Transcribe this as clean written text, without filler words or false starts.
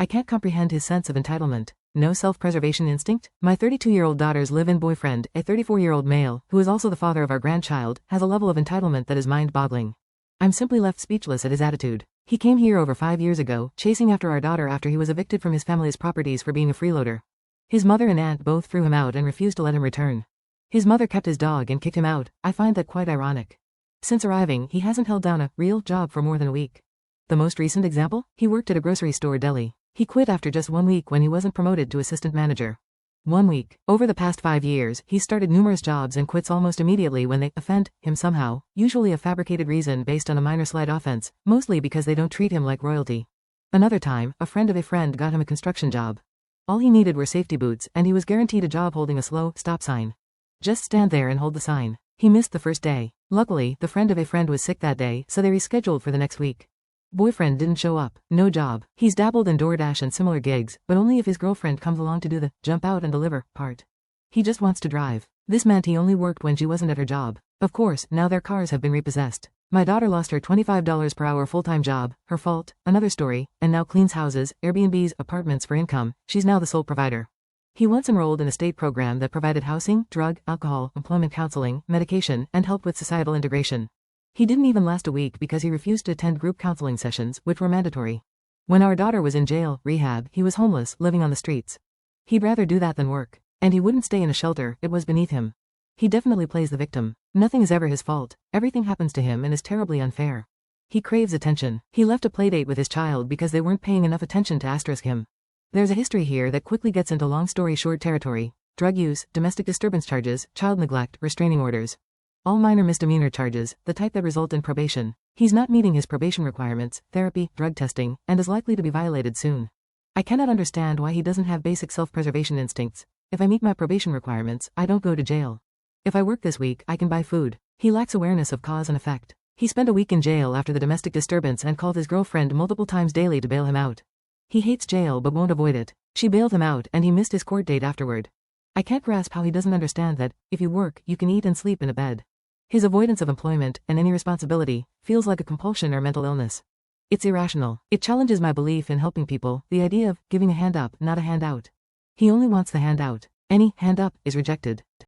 I can't comprehend his sense of entitlement. No self-preservation instinct? My 32-year-old daughter's live-in boyfriend, a 34-year-old male, who is also the father of our grandchild, has a level of entitlement that is mind-boggling. I'm simply left speechless at his attitude. He came here over 5 years ago, chasing after our daughter after he was evicted from his family's properties for being a freeloader. His mother and aunt both threw him out and refused to let him return. His mother kept his dog and kicked him out. I find that quite ironic. Since arriving, he hasn't held down a real job for more than a week. The most recent example? He worked at a grocery store deli. He quit after just 1 week when he wasn't promoted to assistant manager. 1 week. Over the past 5 years, he's started numerous jobs and quits almost immediately when they offend him somehow, usually a fabricated reason based on a minor slight offense, mostly because they don't treat him like royalty. Another time, a friend of a friend got him a construction job. All he needed were safety boots, and he was guaranteed a job holding a slow stop sign. Just stand there and hold the sign. He missed the first day. Luckily, the friend of a friend was sick that day, so they rescheduled for the next week. Boyfriend didn't show up. No job. He's dabbled in DoorDash and similar gigs, but only if his girlfriend comes along to do the jump out and deliver part. He just wants to drive. This meant he only worked when she wasn't at her job. Of course, now their cars have been repossessed. My daughter lost her $25 per hour full-time job, her fault, another story, and now cleans houses, Airbnbs, apartments for income. She's now the sole provider. He once enrolled in a state program that provided housing, drug, alcohol, employment counseling, medication, and help with societal integration. He didn't even last a week because he refused to attend group counseling sessions, which were mandatory. When our daughter was in jail, rehab, he was homeless, living on the streets. He'd rather do that than work. And he wouldn't stay in a shelter, it was beneath him. He definitely plays the victim. Nothing is ever his fault. Everything happens to him and is terribly unfair. He craves attention. He left a playdate with his child because they weren't paying enough attention to asterisk him. There's a history here that quickly gets into long story short territory. Drug use, domestic disturbance charges, child neglect, restraining orders. All minor misdemeanor charges, the type that result in probation. He's not meeting his probation requirements, therapy, drug testing, and is likely to be violated soon. I cannot understand why he doesn't have basic self-preservation instincts. If I meet my probation requirements, I don't go to jail. If I work this week, I can buy food. He lacks awareness of cause and effect. He spent a week in jail after the domestic disturbance and called his girlfriend multiple times daily to bail him out. He hates jail but won't avoid it. She bailed him out and he missed his court date afterward. I can't grasp how he doesn't understand that, if you work, you can eat and sleep in a bed. His avoidance of employment, and any responsibility, feels like a compulsion or mental illness. It's irrational. It challenges my belief in helping people, the idea of giving a hand up, not a handout. He only wants the handout. Any hand up is rejected.